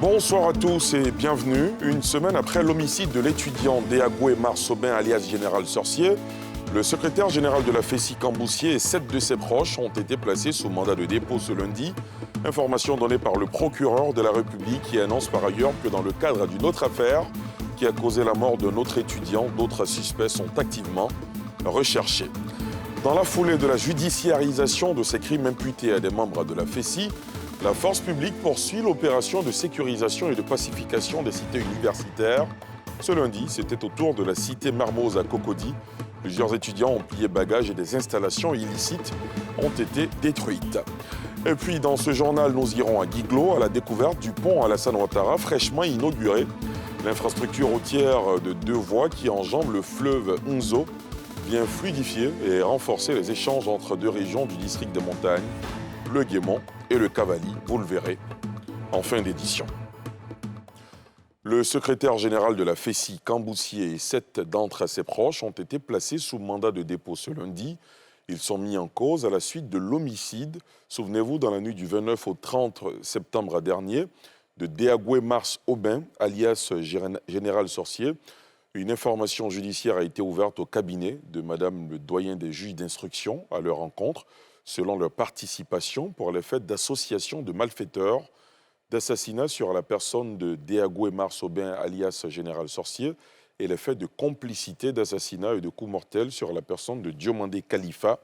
Bonsoir à tous et bienvenue. Une semaine après l'homicide de l'étudiant Déagoué Marsobin alias Général Sorcier, le secrétaire général de la FESI Camboussier et 7 de ses proches ont été placés sous mandat de dépôt ce lundi. Information donnée par le procureur de la République qui annonce par ailleurs que dans le cadre d'une autre affaire qui a causé la mort d'un autre étudiant, d'autres suspects sont activement recherchés. Dans la foulée de la judiciarisation de ces crimes imputés à des membres de la FESI, la force publique poursuit l'opération de sécurisation et de pacification des cités universitaires. Ce lundi, c'était au tour de la cité Mermoz à Cocody. Plusieurs étudiants ont plié bagages et des installations illicites ont été détruites. Et puis, dans ce journal, nous irons à Guiglo, à la découverte du pont Alassane Ouattara, fraîchement inauguré. L'infrastructure routière de 2 voies qui enjambe le fleuve Nzo vient fluidifier et renforcer les échanges entre 2 régions du district des montagnes, le Guémont et le Cavali, vous le verrez, en fin d'édition. Le secrétaire général de la FESI Camboussier et 7 d'entre ses proches ont été placés sous mandat de dépôt ce lundi. Ils sont mis en cause à la suite de l'homicide, souvenez-vous, dans la nuit du 29 au 30 septembre dernier, de Déagoué Mars Aubin, alias Général Sorcier. Une information judiciaire a été ouverte au cabinet de Madame le doyen des juges d'instruction à leur encontre, selon leur participation pour les faits d'association de malfaiteurs, d'assassinat sur la personne de Déagoué Mars Aubin, alias Général Sorcier, et les faits de complicité d'assassinat et de coups mortels sur la personne de Diomandé Khalifa.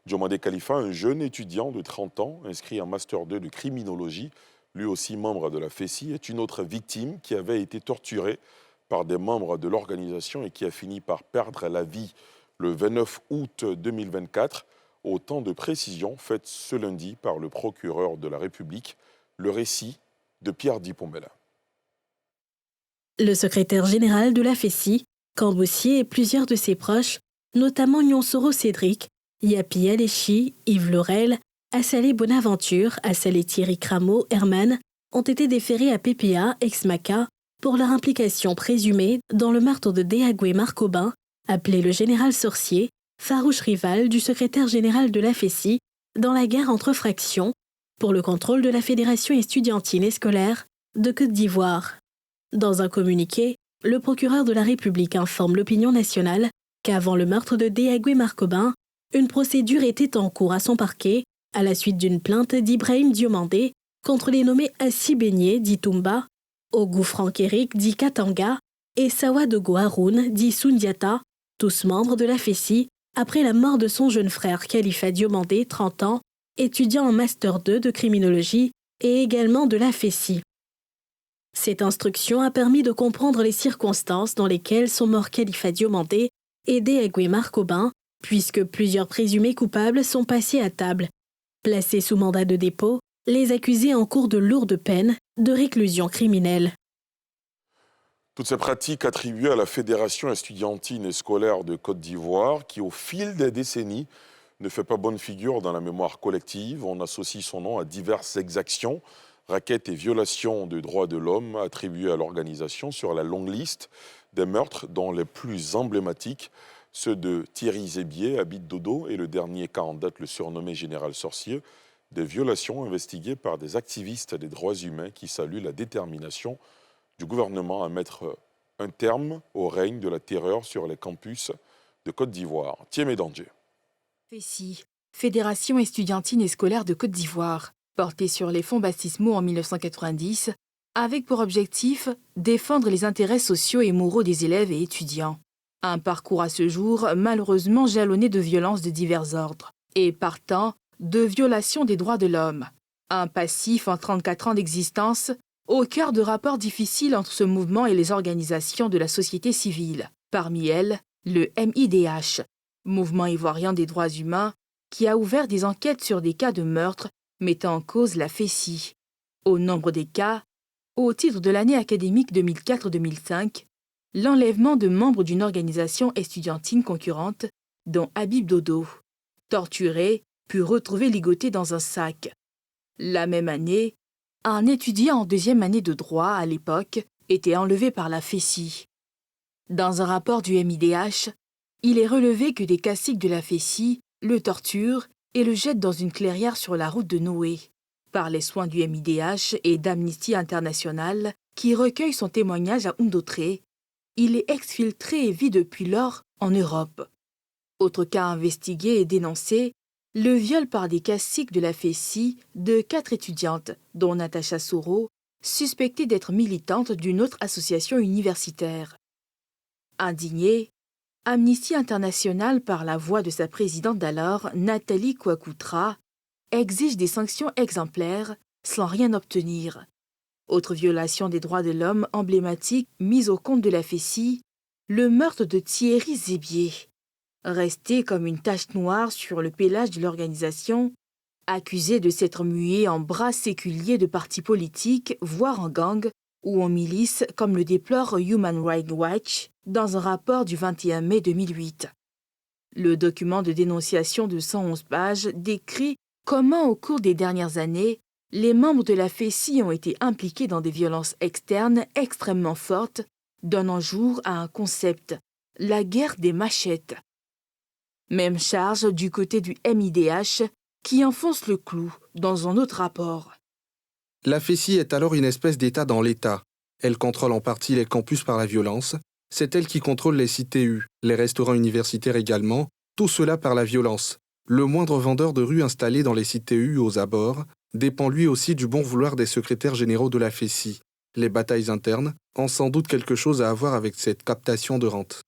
Diomandé Khalifa, un jeune étudiant de 30 ans, inscrit en Master 2 de criminologie, lui aussi membre de la FESI, est une autre victime qui avait été torturée par des membres de l'organisation et qui a fini par perdre la vie le 29 août 2024. Autant de précisions faites ce lundi par le procureur de la République. Le récit de Pierre Dipombella. Le secrétaire général de la FESI, Camboussier et plusieurs de ses proches, notamment Nyonsoro Cédric, Yapi Aléchi, Yves Laurel, Assalé Bonaventure, Assalé Thierry Crameau, Herman, ont été déférés à PPA, ex-MACA, pour leur implication présumée dans le meurtre de Déagoué Marcobin, appelé le Général Sorcier, farouche rival du secrétaire général de la FESI, dans la guerre entre fractions, pour le contrôle de la Fédération estudiantine et scolaire de Côte d'Ivoire. Dans un communiqué, le procureur de la République informe l'opinion nationale qu'avant le meurtre de Déagoué Marcobin, une procédure était en cours à son parquet à la suite d'une plainte d'Ibrahim Diomandé contre les nommés Assi Beignet, dit Toumba, Ogou Franck-Éric, dit Katanga, et Sawadogo Haroun, dit Soundiata, tous membres de la FESI, après la mort de son jeune frère Khalifa Diomandé, 30 ans, étudiant en Master 2 de criminologie et également de la FESI. Cette instruction a permis de comprendre les circonstances dans lesquelles sont morts Khalifa Diomandé et Déagoué Marcobin, puisque plusieurs présumés coupables sont passés à table. Placés sous mandat de dépôt, les accusés encourent de lourdes peines de réclusion criminelle. Toutes ces pratiques attribuées à la Fédération estudiantine et scolaire de Côte d'Ivoire, qui au fil des décennies ne fait pas bonne figure dans la mémoire collective. On associe son nom à diverses exactions, raquettes et violations des droits de l'homme attribuées à l'organisation sur la longue liste des meurtres, dont les plus emblématiques, ceux de Thierry Zébier, Abid Dodo, et le dernier cas en date, le surnommé Général Sorcier, des violations investiguées par des activistes des droits humains qui saluent la détermination du gouvernement à mettre un terme au règne de la terreur sur les campus de Côte d'Ivoire. Thiemé Danger. FESI, Fédération estudiantine et scolaire de Côte d'Ivoire, portée sur les fonds baptismaux en 1990, avec pour objectif défendre les intérêts sociaux et moraux des élèves et étudiants. Un parcours à ce jour malheureusement jalonné de violences de divers ordres et partant de violations des droits de l'homme. Un passif en 34 ans d'existence au cœur de rapports difficiles entre ce mouvement et les organisations de la société civile, parmi elles le MIDH, Mouvement ivoirien des droits humains, qui a ouvert des enquêtes sur des cas de meurtre mettant en cause la FESI. Au nombre des cas, au titre de l'année académique 2004-2005, l'enlèvement de membres d'une organisation estudiantine concurrente, dont Habib Dodo, torturé, puis retrouvé ligoté dans un sac. La même année, un étudiant en 2e année de droit à l'époque était enlevé par la FESI. Dans un rapport du MIDH, il est relevé que des caciques de la FESI le torturent et le jettent dans une clairière sur la route de Noé. par les soins du MIDH et d'Amnesty International, qui recueille son témoignage à Oundoutré. Il est exfiltré et vit depuis lors en Europe. Autre cas investigué et dénoncé, le viol par des caciques de la Fessie de 4 étudiantes, dont Natacha Soro, suspectée d'être militante d'une autre association universitaire. Indignée, Amnesty International, par la voix de sa présidente d'alors, Nathalie Kouakoutra, exige des sanctions exemplaires sans rien obtenir. Autre violation des droits de l'homme emblématique mise au compte de la Fessie, le meurtre de Thierry Zébier, resté comme une tache noire sur le pélage de l'organisation, accusé de s'être mué en bras séculier de partis politiques, voire en gang ou en milice, comme le déplore Human Rights Watch dans un rapport du 21 mai 2008. Le document de dénonciation de 111 pages décrit comment, au cours des dernières années, les membres de la Fessie ont été impliqués dans des violences externes extrêmement fortes, donnant jour à un concept, la guerre des machettes. Même charge du côté du MIDH, qui enfonce le clou dans un autre rapport. La Fessie est alors une espèce d'État dans l'État. Elle contrôle en partie les campus par la violence. C'est elle qui contrôle les CTU, les restaurants universitaires également, tout cela par la violence. Le moindre vendeur de rue installé dans les CTU aux abords dépend lui aussi du bon vouloir des secrétaires généraux de la Fessie. Les batailles internes ont sans doute quelque chose à voir avec cette captation de rente.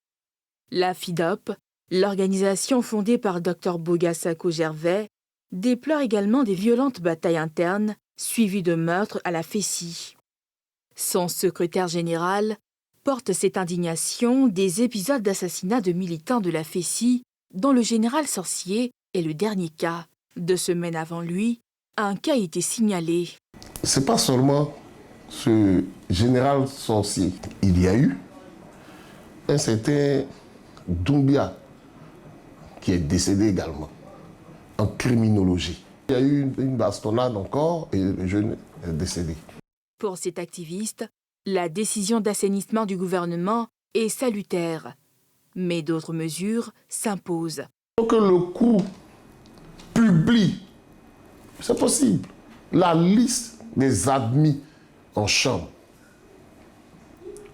La FIDOP, l'organisation fondée par Dr Boga Sako Gervais, déplore également des violentes batailles internes suivies de meurtres à la Fessie. Son secrétaire général porte cette indignation des épisodes d'assassinat de militants de la Fessie, dont le général Sorcier est le dernier cas. 2 semaines avant lui, un cas a été signalé. C'est pas seulement ce général Sorcier. Il y a eu un certain Doumbia qui est décédé également en criminologie. Il y a eu une bastonnade encore et le jeune est décédé. Pour cet activiste, la décision d'assainissement du gouvernement est salutaire, mais d'autres mesures s'imposent. Donc le coup publie, c'est possible, la liste des admis en chambre.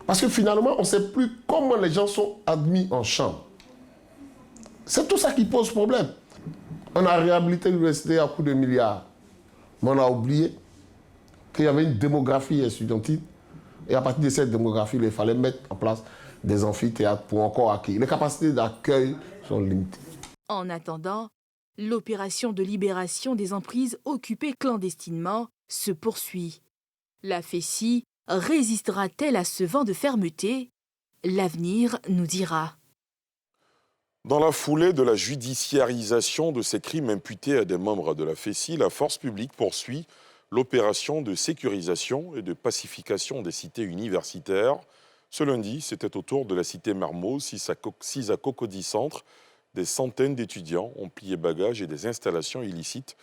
Parce que finalement, on ne sait plus comment les gens sont admis en chambre. C'est tout ça qui pose problème. On a réhabilité l'université à coups de milliards. Mais on a oublié qu'il y avait une démographie étudiantine. Et à partir de cette démographie, il fallait mettre en place des amphithéâtres pour encore accueillir. Les capacités d'accueil sont limitées. En attendant, l'opération de libération des emprises occupées clandestinement se poursuit. La Fessie résistera-t-elle à ce vent de fermeté? L'avenir nous dira. Dans la foulée de la judiciarisation de ces crimes imputés à des membres de la Fessie, la force publique poursuit l'opération de sécurisation et de pacification des cités universitaires. Ce lundi, c'était au tour de la cité Mermoz, 6 à Cocody Centre. Des centaines d'étudiants ont plié bagages et des installations illicites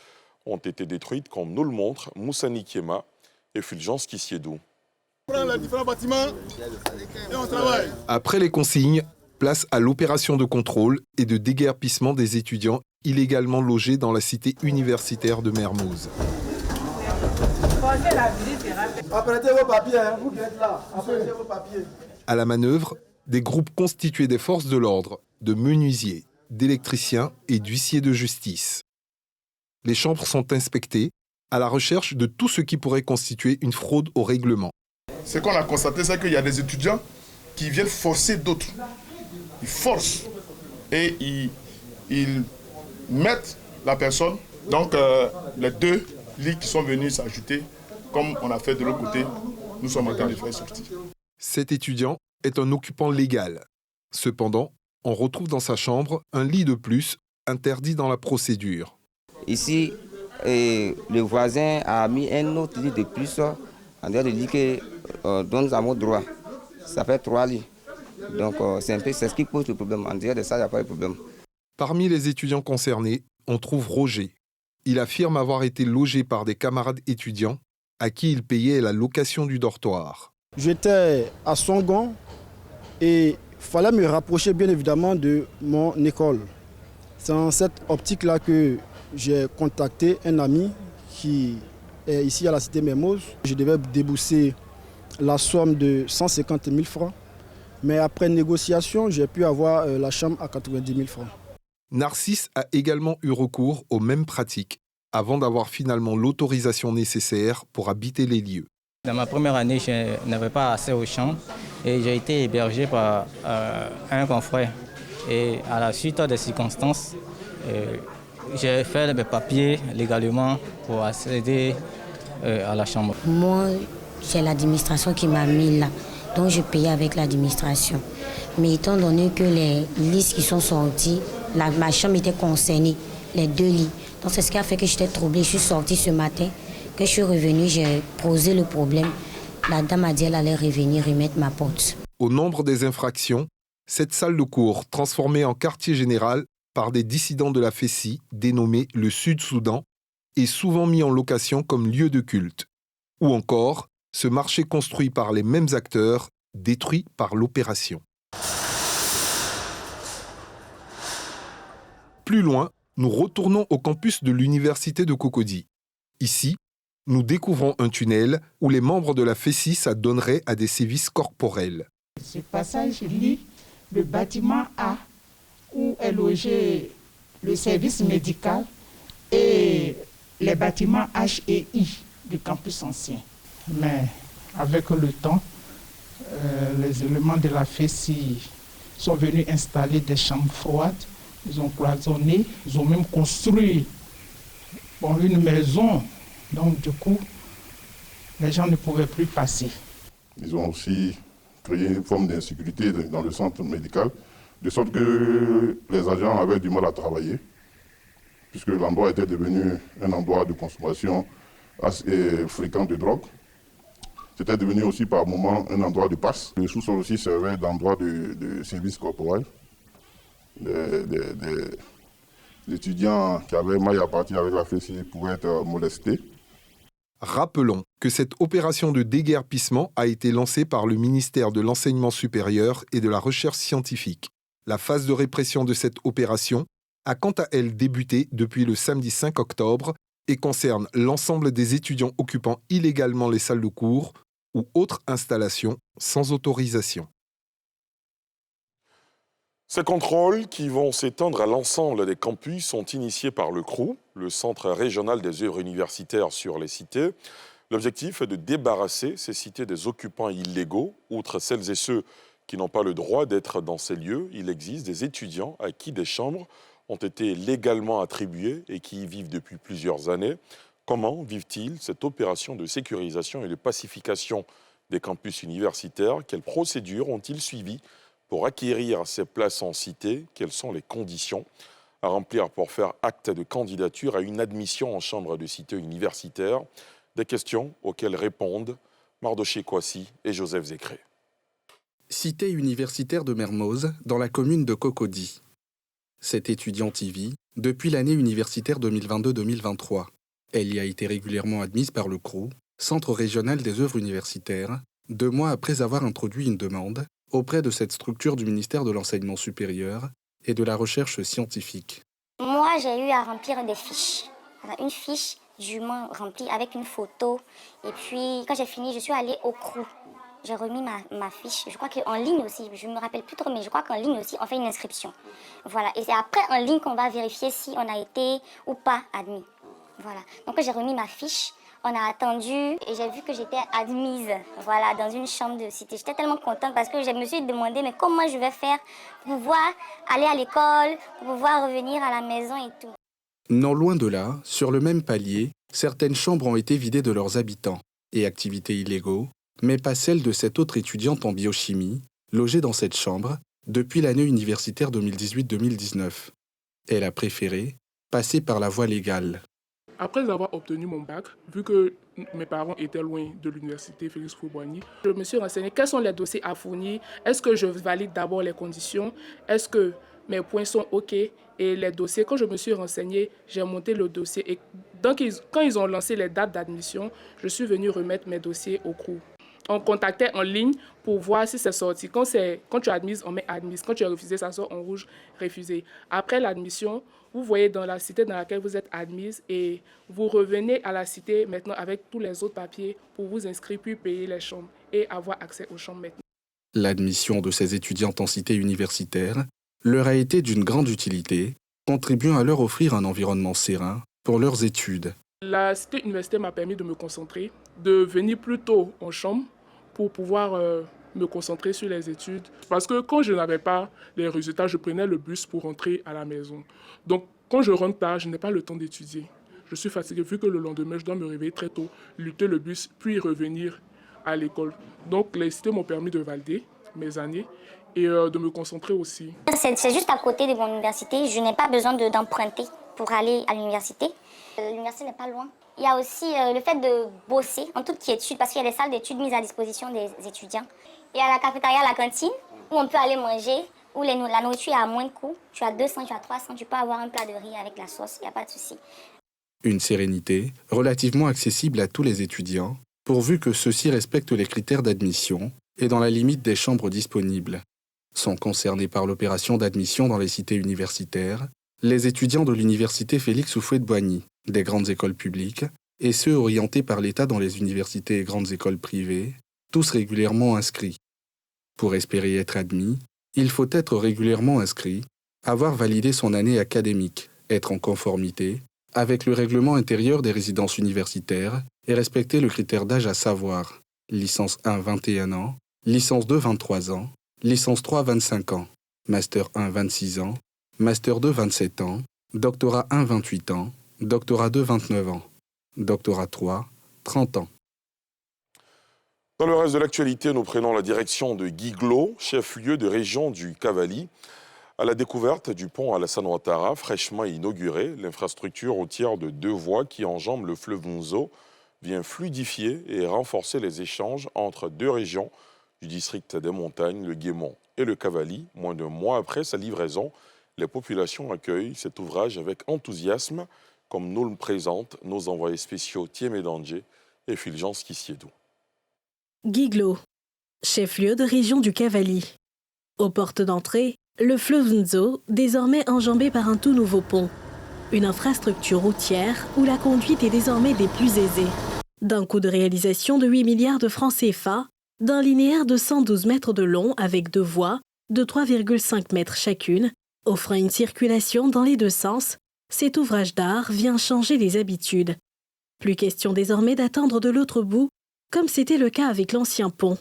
ont été détruites, comme nous le montrent Moussani Kiema et Fulgence Kissiedou. Après les consignes, place à l'opération de contrôle et de déguerpissement des étudiants illégalement logés dans la cité universitaire de Mermoz. Apprêtez vos papiers, vous qui êtes là. Apprêtez vos papiers. À la manœuvre, des groupes constitués des forces de l'ordre, de menuisiers, d'électriciens et d'huissiers de justice. Les chambres sont inspectées à la recherche de tout ce qui pourrait constituer une fraude au règlement. Ce qu'on a constaté, c'est qu'il y a des étudiants qui viennent forcer d'autres. Ils forcent et ils mettent la personne. Donc les 2 lits qui sont venus s'ajouter, comme on a fait de l'autre côté, nous sommes en train de faire sortir. Cet étudiant est un occupant légal. Cependant, on retrouve dans sa chambre un lit de plus interdit dans la procédure. Ici, le voisin a mis un autre lit de plus en dehors de lit que nous avons droit. Ça fait 3 lits. Donc c'est ce qui pose le problème. En dehors de ça, il n'y a pas de problème. Parmi les étudiants concernés, on trouve Roger. Il affirme avoir été logé par des camarades étudiants à qui il payait la location du dortoir. J'étais à Songon et il fallait me rapprocher bien évidemment de mon école. C'est en cette optique-là que j'ai contacté un ami qui ici à la cité Mermoz. Je devais débourser la somme de 150 000 francs. Mais après négociation, j'ai pu avoir la chambre à 90 000 francs. Narcisse a également eu recours aux mêmes pratiques avant d'avoir finalement l'autorisation nécessaire pour habiter les lieux. Dans ma première année, je n'avais pas accès aux chambres et j'ai été hébergé par un confrère. Et à la suite des circonstances, j'ai fait mes papiers légalement pour accéder à la chambre. Moi, c'est l'administration qui m'a mis là. Donc je payais avec l'administration. Mais étant donné que les listes qui sont sorties, ma chambre était concernée, les 2 lits. Donc c'est ce qui a fait que j'étais troublée. Je suis sortie ce matin. Quand je suis revenue, j'ai posé le problème. La dame a dit qu'elle allait revenir remettre ma porte. Au nombre des infractions, cette salle de cours, transformée en quartier général par des dissidents de la FESI, dénommée le Sud-Soudan, est souvent mis en location comme lieu de culte. Ou encore, ce marché construit par les mêmes acteurs, détruit par l'opération. Plus loin, nous retournons au campus de l'université de Cocody. Ici, nous découvrons un tunnel où les membres de la FESI s'adonneraient à des sévices corporels. Ce passage lie le bâtiment A, où est logé le service médical, et les bâtiments H et I du campus ancien. Mais avec le temps, les éléments de la FESI sont venus installer des chambres froides. Ils ont cloisonné, ils ont même construit une maison. Donc du coup, les gens ne pouvaient plus passer. Ils ont aussi créé une forme d'insécurité dans le centre médical, de sorte que les agents avaient du mal à travailler, puisque l'endroit était devenu un endroit de consommation assez fréquent de drogue. C'était devenu aussi par moments un endroit de passe. Le sous-sol aussi servait d'endroit de service corporel. Des étudiants qui avaient maille à partir avec la FESI pouvaient être molestés. Rappelons que cette opération de déguerpissement a été lancée par le ministère de l'Enseignement supérieur et de la Recherche scientifique. La phase de répression de cette opération a quant à elle débuté depuis le samedi 5 octobre et concerne l'ensemble des étudiants occupant illégalement les salles de cours ou autres installations sans autorisation. Ces contrôles, qui vont s'étendre à l'ensemble des campus, sont initiés par le CROU, le Centre régional des œuvres universitaires sur les cités. L'objectif est de débarrasser ces cités des occupants illégaux. Outre celles et ceux qui n'ont pas le droit d'être dans ces lieux, il existe des étudiants à qui des chambres ont été légalement attribuées et qui y vivent depuis plusieurs années. Comment vivent-ils cette opération de sécurisation et de pacification des campus universitaires? Quelles procédures ont-ils suivies pour acquérir ces places en cité? Quelles sont les conditions à remplir pour faire acte de candidature à une admission en chambre de cité universitaire? Des questions auxquelles répondent Mardoché Kouassi et Joseph Zécré. Cité universitaire de Mermoz, dans la commune de Cocody. Cette étudiante y vit depuis l'année universitaire 2022-2023. Elle y a été régulièrement admise par le CROU, Centre régional des œuvres universitaires, 2 mois après avoir introduit une demande auprès de cette structure du ministère de l'Enseignement supérieur et de la Recherche scientifique. Moi, j'ai eu à remplir des fiches. Une fiche dûment remplie avec une photo. Et puis, quand j'ai fini, je suis allée au CROU. J'ai remis ma fiche. Je crois qu'en ligne aussi, je ne me rappelle plus trop, mais je crois qu'en ligne aussi, on fait une inscription. Voilà. Et c'est après en ligne qu'on va vérifier si on a été ou pas admis. Voilà. Donc, quand j'ai remis ma fiche, on a attendu et j'ai vu que j'étais admise, voilà, dans une chambre de cité. J'étais tellement contente parce que je me suis demandé mais comment je vais faire pour pouvoir aller à l'école, pour pouvoir revenir à la maison et tout. Non loin de là, sur le même palier, certaines chambres ont été vidées de leurs habitants et activités illégaux, mais pas celle de cette autre étudiante en biochimie, logée dans cette chambre depuis l'année universitaire 2018-2019. Elle a préféré passer par la voie légale. Après avoir obtenu mon bac, vu que mes parents étaient loin de l'université Félix Houphouët-Boigny, je me suis renseignée quels sont les dossiers à fournir. Est-ce que je valide d'abord les conditions? Est-ce que mes points sont OK? Et les dossiers, quand je me suis renseignée, j'ai monté le dossier. Et donc, quand ils ont lancé les dates d'admission, je suis venue remettre mes dossiers au CROU. On contactait en ligne pour voir si c'est sorti. Quand tu es admise, on met admise. Quand tu es refusé, ça sort en rouge, refusé. Après l'admission, vous voyez dans la cité dans laquelle vous êtes admise et vous revenez à la cité maintenant avec tous les autres papiers pour vous inscrire, puis payer les chambres et avoir accès aux chambres maintenant. L'admission de ces étudiantes en cité universitaire leur a été d'une grande utilité, contribuant à leur offrir un environnement serein pour leurs études. La cité universitaire m'a permis de me concentrer, de venir plus tôt en chambre pour pouvoir me concentrer sur les études. Parce que quand je n'avais pas les résultats, je prenais le bus pour rentrer à la maison. Donc quand je rentre tard, je n'ai pas le temps d'étudier. Je suis fatigué vu que le lendemain, je dois me réveiller très tôt, lutter le bus, puis revenir à l'école. Donc les cités m'ont permis de valider mes années et de me concentrer aussi. C'est juste à côté de mon université. Je n'ai pas besoin d'emprunter pour aller à l'université. L'université n'est pas loin. Il y a aussi le fait de bosser en toute quiétude parce qu'il y a des salles d'études mises à disposition des étudiants. Il y a la cafétéria, la cantine où on peut aller manger, où la nourriture est à moins de coût. Tu as 200, tu as 300, tu peux avoir un plat de riz avec la sauce, il n'y a pas de souci. Une sérénité relativement accessible à tous les étudiants, pourvu que ceux-ci respectent les critères d'admission et dans la limite des chambres disponibles. Sont concernés par l'opération d'admission dans les cités universitaires les étudiants de l'université Félix Houphouët-Boigny, des grandes écoles publiques, et ceux orientés par l'État dans les universités et grandes écoles privées, tous régulièrement inscrits. Pour espérer être admis, il faut être régulièrement inscrit, avoir validé son année académique, être en conformité avec le règlement intérieur des résidences universitaires et respecter le critère d'âge à savoir licence 1 21 ans, licence 2 23 ans, licence 3 25 ans, master 1 26 ans, master 2 27 ans, doctorat 1 28 ans, doctorat 2 29 ans, doctorat 3 30 ans. Dans le reste de l'actualité, nous prenons la direction de Guiglo, chef-lieu de région du Cavali. À la découverte du pont Alassane Ouattara, fraîchement inauguré, l'infrastructure routière de 2 voies qui enjambe le fleuve Nzo vient fluidifier et renforcer les échanges entre 2 régions du district des Montagnes, le Guémont et le Cavali. Moins d'un mois après sa livraison, les populations accueillent cet ouvrage avec enthousiasme, comme nous le présentent nos envoyés spéciaux Thiemé Danger et Fulgence Kissiedou. Guiglo, chef-lieu de région du Cavali. Aux portes d'entrée, le fleuve Nzo, désormais enjambé par un tout nouveau pont. Une infrastructure routière où la conduite est désormais des plus aisées. D'un coût de réalisation de 8 milliards de francs CFA, d'un linéaire de 112 mètres de long avec 2 voies de 3,5 mètres chacune, offrant une circulation dans les 2 sens, cet ouvrage d'art vient changer les habitudes. Plus question désormais d'attendre de l'autre bout, comme c'était le cas avec l'ancien pont,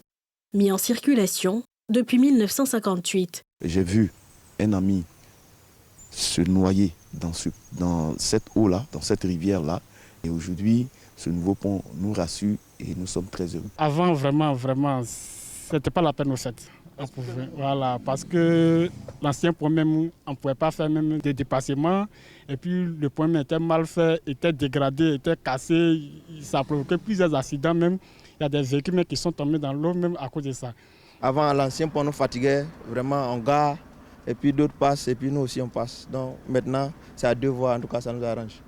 mis en circulation depuis 1958. J'ai vu un ami se noyer dans cette eau-là, dans cette rivière-là. Et aujourd'hui, ce nouveau pont nous rassure et nous sommes très heureux. Avant, vraiment, c'était pas la peine au 7. Voilà, parce que l'ancien pont même, on ne pouvait pas faire même des dépassements. Et puis le pont était mal fait, était dégradé, était cassé. Ça a provoqué plusieurs accidents même. Il y a des véhicules qui sont tombés dans l'eau même à cause de ça. Avant, l'ancien pont nous fatiguait, vraiment on gare, et puis d'autres passent, et puis nous aussi on passe. Donc maintenant, c'est à 2 voies, en tout cas ça nous arrange.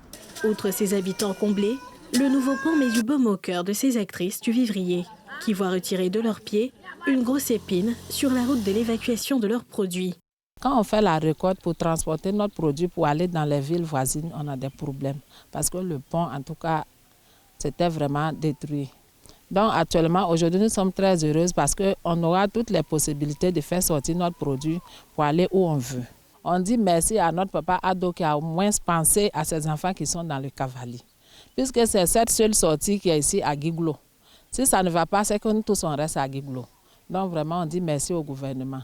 Outre ses habitants comblés, le nouveau pont met du baume au cœur de ces actrices du vivrier, qui voient retirer de leurs pieds une grosse épine sur la route de l'évacuation de leurs produits. Quand on fait la récolte pour transporter notre produit pour aller dans les villes voisines, on a des problèmes. Parce que le pont, en tout cas, c'était vraiment détruit. Donc actuellement, aujourd'hui, nous sommes très heureuses parce qu'on aura toutes les possibilités de faire sortir notre produit pour aller où on veut. On dit merci à notre papa Ado qui a au moins pensé à ces enfants qui sont dans le Cavali. Puisque c'est cette seule sortie qui est ici à Guiglo. Si ça ne va pas, c'est que nous tous on reste à Guiglo. Donc vraiment, on dit merci au gouvernement.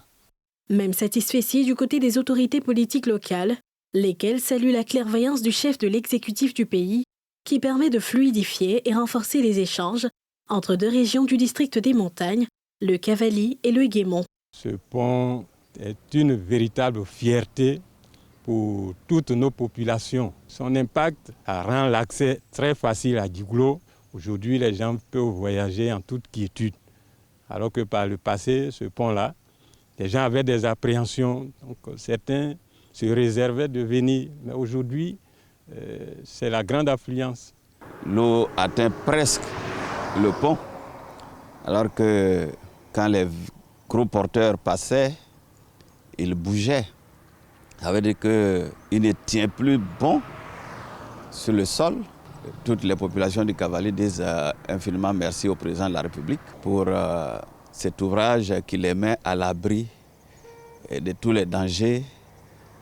Même satisfait du côté des autorités politiques locales, lesquelles saluent la clairvoyance du chef de l'exécutif du pays, qui permet de fluidifier et renforcer les échanges entre 2 régions du district des Montagnes, le Cavali et le Guémont. Ce pont est une véritable fierté pour toutes nos populations. Son impact rend l'accès très facile à Guiglo. Aujourd'hui, les gens peuvent voyager en toute quiétude. Alors que par le passé, ce pont-là, les gens avaient des appréhensions. Donc, certains se réservaient de venir. Mais aujourd'hui, c'est la grande affluence. L'eau atteint presque le pont. Alors que quand les gros porteurs passaient, ils bougeaient. Ça veut dire qu'il ne tient plus bon sur le sol. Toutes les populations du Cavally disent infiniment merci au président de la République pour cet ouvrage qui les met à l'abri de tous les dangers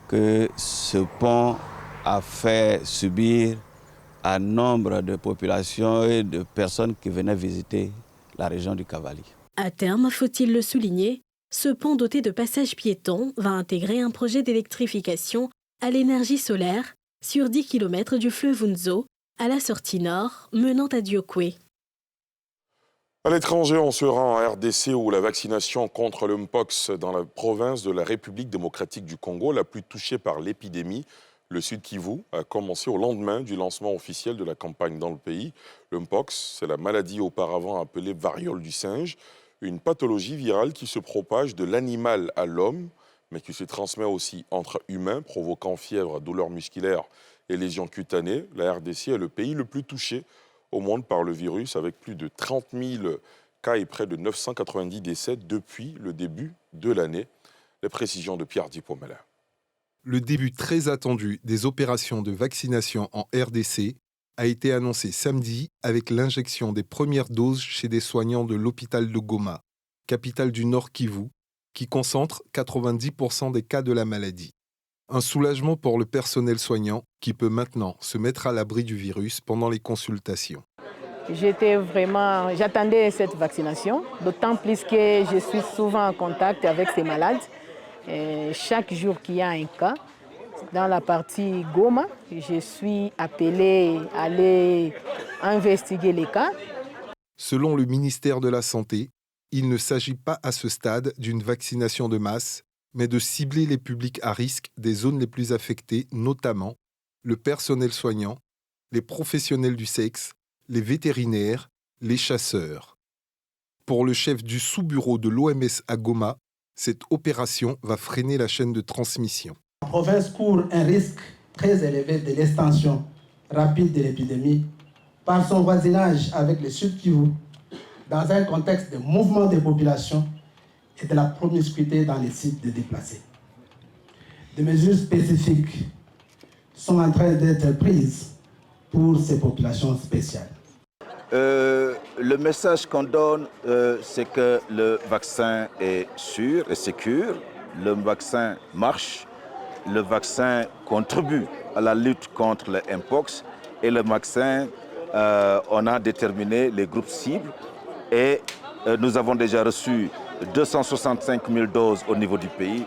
que ce pont a fait subir à nombre de populations et de personnes qui venaient visiter la région du Cavally. À terme, faut-il le souligner, ce pont doté de passages piétons va intégrer un projet d'électrification à l'énergie solaire sur 10 km du fleuve Unzo, à la sortie nord, menant à Diokwe. À l'étranger, on se rend en RDC où la vaccination contre le Mpox dans la province de la République démocratique du Congo, la plus touchée par l'épidémie, le Sud Kivu, a commencé au lendemain du lancement officiel de la campagne dans le pays. Le Mpox, c'est la maladie auparavant appelée variole du singe, une pathologie virale qui se propage de l'animal à l'homme, mais qui se transmet aussi entre humains, provoquant fièvre, douleurs musculaires et lésions cutanées. La RDC est le pays le plus touché au monde par le virus, avec plus de 30 000 cas et près de 990 décès depuis le début de l'année. Les précisions de Pierre Dipomela. Le début très attendu des opérations de vaccination en RDC a été annoncé samedi avec l'injection des premières doses chez des soignants de l'hôpital de Goma, capitale du Nord Kivu, qui concentre 90% des cas de la maladie. Un soulagement pour le personnel soignant qui peut maintenant se mettre à l'abri du virus pendant les consultations. J'attendais cette vaccination, d'autant plus que je suis souvent en contact avec ces malades. Et chaque jour qu'il y a un cas, dans la partie Goma, je suis appelée à aller investiguer les cas. Selon le ministère de la Santé, il ne s'agit pas à ce stade d'une vaccination de masse, mais de cibler les publics à risque des zones les plus affectées, notamment le personnel soignant, les professionnels du sexe, les vétérinaires, les chasseurs. Pour le chef du sous-bureau de l'OMS à Goma, cette opération va freiner la chaîne de transmission. La province court un risque très élevé de l'extension rapide de l'épidémie par son voisinage avec le Sud Kivu, dans un contexte de mouvement des populations et de la promiscuité dans les sites de déplacés. Des mesures spécifiques sont en train d'être prises pour ces populations spéciales. Le message qu'on donne, c'est que le vaccin est sûr et sécure, le vaccin marche, le vaccin contribue à la lutte contre le Mpox et le vaccin, on a déterminé les groupes cibles et nous avons déjà reçu 265 000 doses au niveau du pays.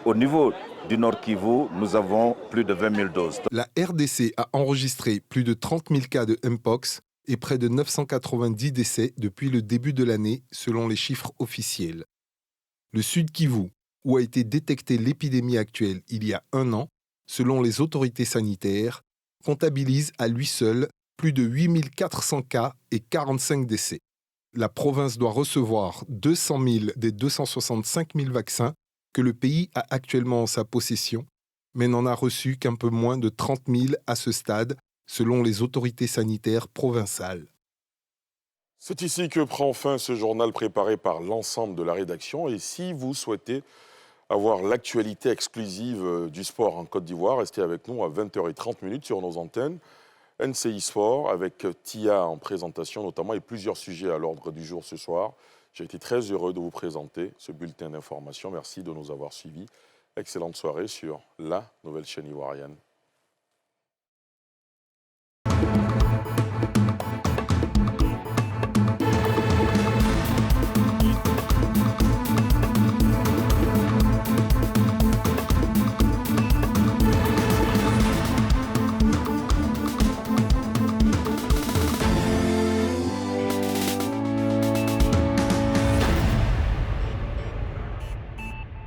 Au niveau du Nord Kivu, nous avons plus de 20 000 doses. La RDC a enregistré plus de 30 000 cas de Mpox et près de 990 décès depuis le début de l'année, selon les chiffres officiels. Le Sud Kivu, où a été détectée l'épidémie actuelle il y a 1 an, selon les autorités sanitaires, comptabilise à lui seul plus de 8 400 cas et 45 décès. La province doit recevoir 200 000 des 265 000 vaccins que le pays a actuellement en sa possession, mais n'en a reçu qu'un peu moins de 30 000 à ce stade, selon les autorités sanitaires provinciales. C'est ici que prend fin ce journal préparé par l'ensemble de la rédaction. Et si vous souhaitez avoir l'actualité exclusive du sport en Côte d'Ivoire, restez avec nous à 20h30 sur nos antennes. NCI Sport avec Tia en présentation notamment et plusieurs sujets à l'ordre du jour ce soir. J'ai été très heureux de vous présenter ce bulletin d'information. Merci de nous avoir suivis. Excellente soirée sur la nouvelle chaîne ivoirienne.